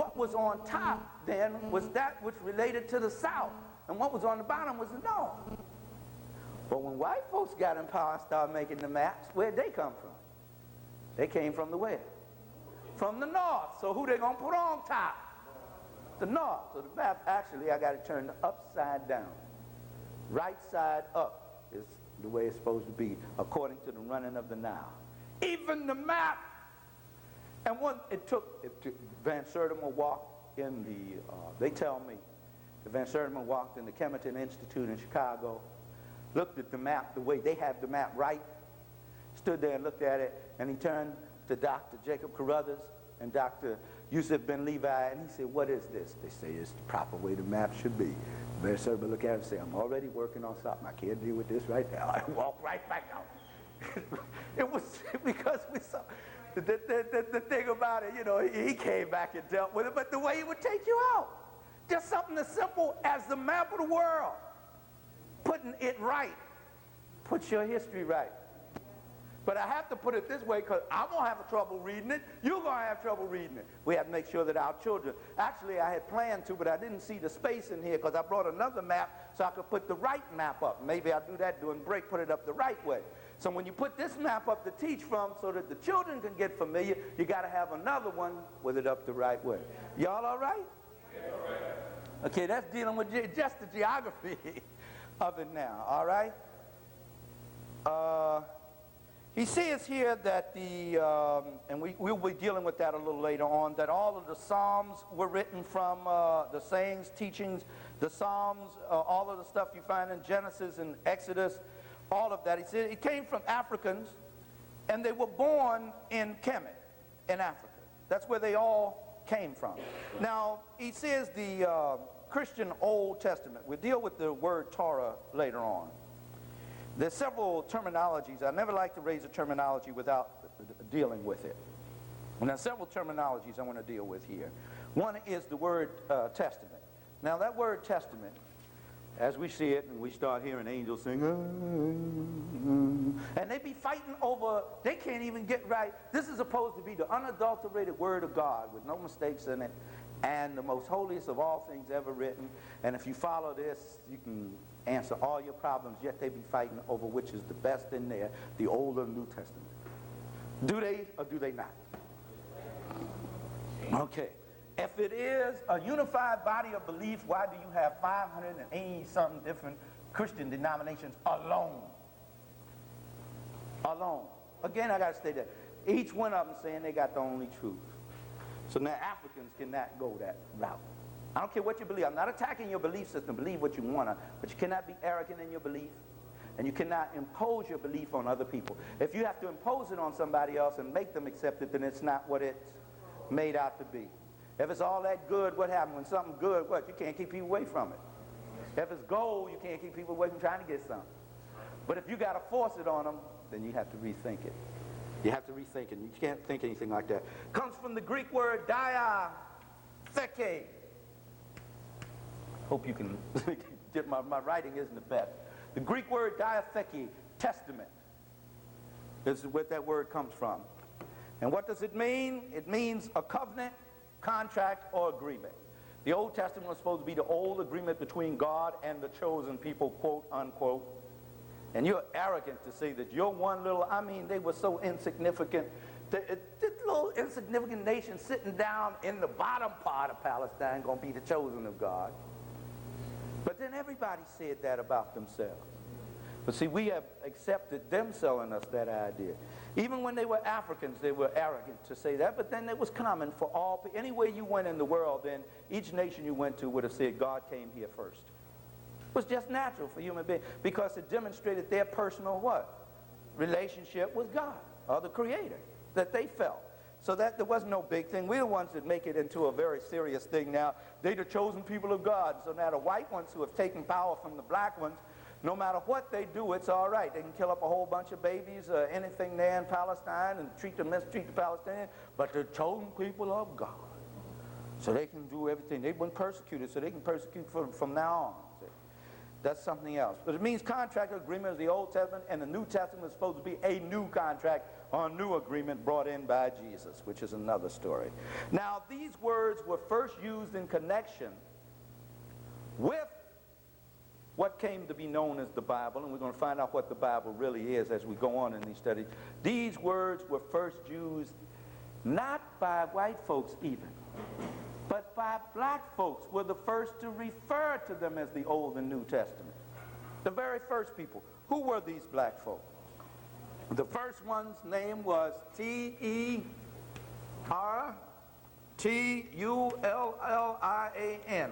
what was on top then was that which related to the South, and what was on the bottom was the North. But when white folks got in power and started making the maps, where'd they come from? They came from the where? From the North. So who they gonna put on top? The North. So the map, actually, I got it turned upside down. Right side up is the way it's supposed to be, according to the running of the Nile. Even the map. And Van Sertima walked in the, they tell me, that Van Sertima walked in the Kemerton Institute in Chicago, looked at the map the way they have the map right, stood there and looked at it, and he turned to Dr. Jacob Carruthers and Dr. Yusuf Ben Levi, and he said, what is this? They say, it's the proper way the map should be. Van Sertima looked at him and said, I'm already working on something. I can't deal with this right now. I walked right back out. It was because we saw, the thing about it, you know, he came back and dealt with it, but the way he would take you out. Just something as simple as the map of the world. Putting it right. Puts your history right. But I have to put it this way because I'm going to have trouble reading it. You're going to have trouble reading it. We have to make sure that our children, actually I had planned to, but I didn't see the space in here because I brought another map so I could put the right map up. Maybe I'll do that during break, put it up the right way. So when you put this map up to teach from so that the children can get familiar, you got to have another one with it up the right way. Y'all all right? Yeah, all right. Okay, that's dealing with just the geography of it now, all right? He says here that and we'll be dealing with that a little later on, that all of the Psalms were written from the sayings, teachings, the Psalms, all of the stuff you find in Genesis and Exodus, all of that. He said it came from Africans, and they were born in Kemet, in Africa. That's where they all came from. Now, he says the Christian Old Testament. We'll deal with the word Torah later on. There's several terminologies. I never like to raise a terminology without dealing with it. And there's several terminologies I want to deal with here. One is the word testament. Now that word testament, as we see it, and we start hearing angels sing, and they be fighting over, they can't even get right. This is supposed to be the unadulterated word of God with no mistakes in it, and the most holiest of all things ever written. And if you follow this, you can answer all your problems, yet they be fighting over which is the best in there, the Old or New Testament. Do they or do they not? Okay. If it is a unified body of belief, why do you have 580-something different Christian denominations alone? Alone. Again, I got to say that. Each one of them saying they got the only truth. So now Africans cannot go that route. I don't care what you believe. I'm not attacking your belief system. Believe what you want to, but you cannot be arrogant in your belief, and you cannot impose your belief on other people. If you have to impose it on somebody else and make them accept it, then it's not what it's made out to be. If it's all that good, what happens? When something's good, what? You can't keep people away from it. If it's gold, you can't keep people away from trying to get something. But if you got to force it on them, then you have to rethink it. You have to rethink it. You can't think anything like that. Comes from the Greek word diatheke. Hope you can get my writing isn't the best. The Greek word diatheke, testament. This is where that word comes from. And what does it mean? It means a covenant, contract, or agreement. The Old Testament was supposed to be the old agreement between God and the chosen people, quote, unquote. And you're arrogant to say that you're one little, I mean, they were so insignificant. This little insignificant nation sitting down in the bottom part of Palestine going to be the chosen of God. But then everybody said that about themselves. But see, we have accepted them selling us that idea. Even when they were Africans, they were arrogant to say that, but then it was common for all people. Anywhere you went in the world, then each nation you went to would have said God came here first. It was just natural for human beings because it demonstrated their personal what? Relationship with God or the Creator that they felt. So that there wasn't no big thing. We're the ones that make it into a very serious thing now. They're the chosen people of God. So now the white ones who have taken power from the black ones, no matter what they do, it's all right. They can kill up a whole bunch of babies, anything there in Palestine, and mistreat the Palestinians, but the chosen people of God. So they can do everything. They've been persecuted, so they can persecute from now on. That's something else. But it means contract or agreement of the Old Testament, and the New Testament is supposed to be a new contract or new agreement brought in by Jesus, which is another story. Now, these words were first used in connection with what came to be known as the Bible, and we're going to find out what the Bible really is as we go on in these studies. These words were first used not by white folks even, but by black folks were the first to refer to them as the Old and New Testament. The very first people. Who were these black folk? The first one's name was T-E-R-T-U-L-L-I-A-N.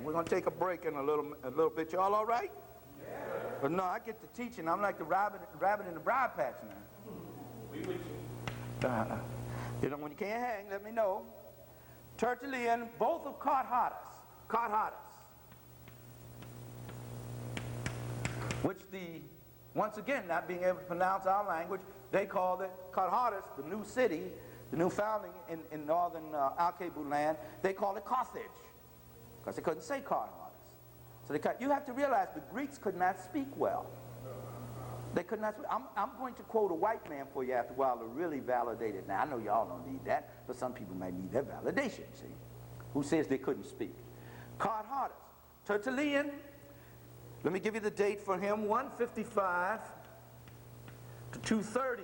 We're going to take a break in a little bit. Y'all all right? Yeah. But no, I get to teaching. I'm like the rabbit in the briar patch now. We with you. You know, when you can't hang, let me know. Tertullian, both of Cartatus, which once again, not being able to pronounce our language, they called it Cartatus, the new city, the new founding in northern Alkebu land. They called it Carthage, because they couldn't say Cartatus. So you have to realize the Greeks could not speak well. They could not speak. I'm going to quote a white man for you after a while to really validate it. Now, I know y'all don't need that, but some people might need that validation, see, who says they couldn't speak. Cartatus. Tertullian, let me give you the date for him, 155 to 230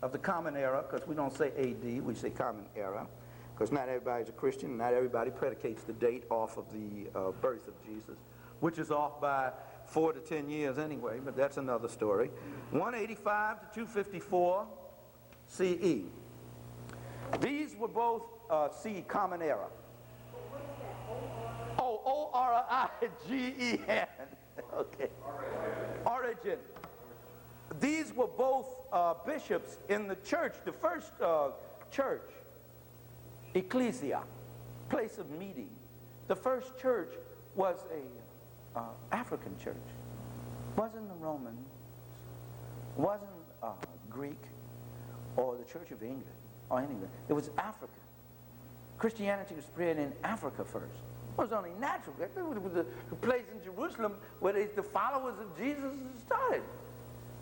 of the Common Era, because we don't say AD, we say Common Era, because not everybody's a Christian, not everybody predicates the date off of the birth of Jesus, which is off by 4 to 10 years anyway, but that's another story. 185 to 254 CE. These were both Common Era. Oh, O-R-I-G-E-N. Okay. Origin. These were both bishops in the church, the first church, ecclesia, place of meeting. The first church was a African church. Wasn't the Roman, wasn't Greek, or the Church of England, or anything. It was African. Christianity was spread in Africa first. It was only natural. It was a place in Jerusalem where the followers of Jesus started.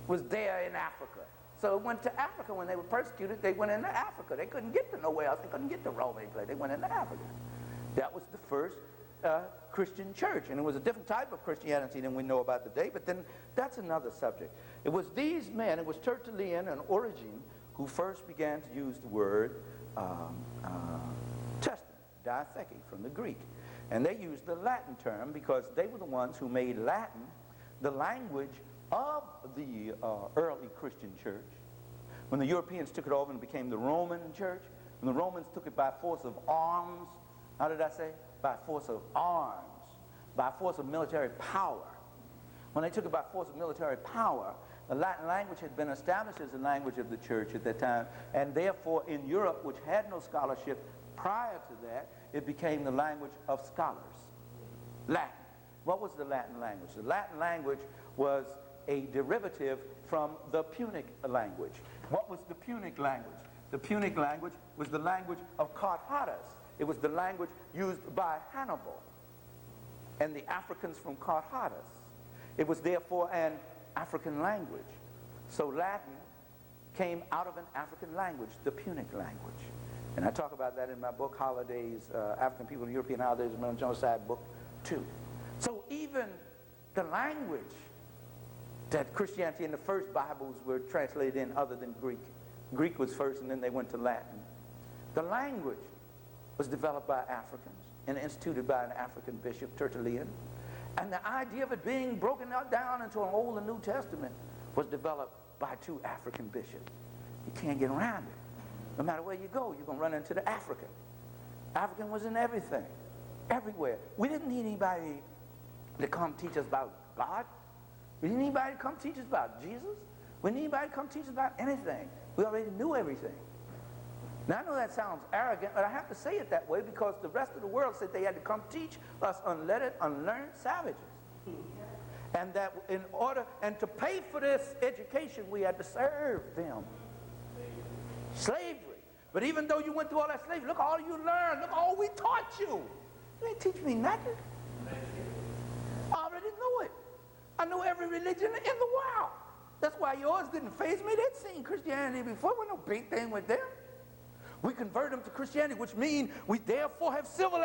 Was there in Africa. So it went to Africa. When they were persecuted, they went into Africa. They couldn't get to nowhere else. They couldn't get to Rome any place. They went into Africa. That was the first Christian church, and it was a different type of Christianity than we know about today, but then that's another subject. It was these men, it was Tertullian and Origen, who first began to use the word Testament, diatheke, from the Greek. And they used the Latin term because they were the ones who made Latin the language of the early Christian church. When the Europeans took it over and it became the Roman church, when the Romans took it by force of arms, how did I say? By force of arms, by force of military power. When they took it by force of military power, the Latin language had been established as the language of the church at that time, and therefore in Europe, which had no scholarship prior to that, it became the language of scholars. Latin. What was the Latin language? The Latin language was a derivative from the Punic language. What was the Punic language? The Punic language was the language of Cartatus. It was the language used by Hannibal and the Africans from Cartatus. It was therefore an African language. So Latin came out of an African language, the Punic language. And I talk about that in my book, Holidays, African People in European Holidays, and Genocide, book 2. So even the language that Christianity and the first Bibles were translated in other than Greek. Greek was first and then they went to Latin. The language was developed by Africans and instituted by an African bishop, Tertullian. And the idea of it being broken down into an Old and New Testament was developed by 2 African bishops. You can't get around it. No matter where you go, you're going to run into the African. African was in everything, everywhere. We didn't need anybody to come teach us about God. We didn't need anybody to come teach us about Jesus. We didn't need anybody to come teach us about anything. We already knew everything. Now, I know that sounds arrogant, but I have to say it that way because the rest of the world said they had to come teach us unlettered, unlearned savages. And that in order, and to pay for this education, we had to serve them. Slavery. But even though you went through all that slavery, look all you learned, look all we taught you. You ain't teach me nothing. I already knew it. I know every religion in the world. That's why yours didn't faze me. They'd seen Christianity before. There was no big thing with them. We convert them to Christianity, which means we therefore have civilized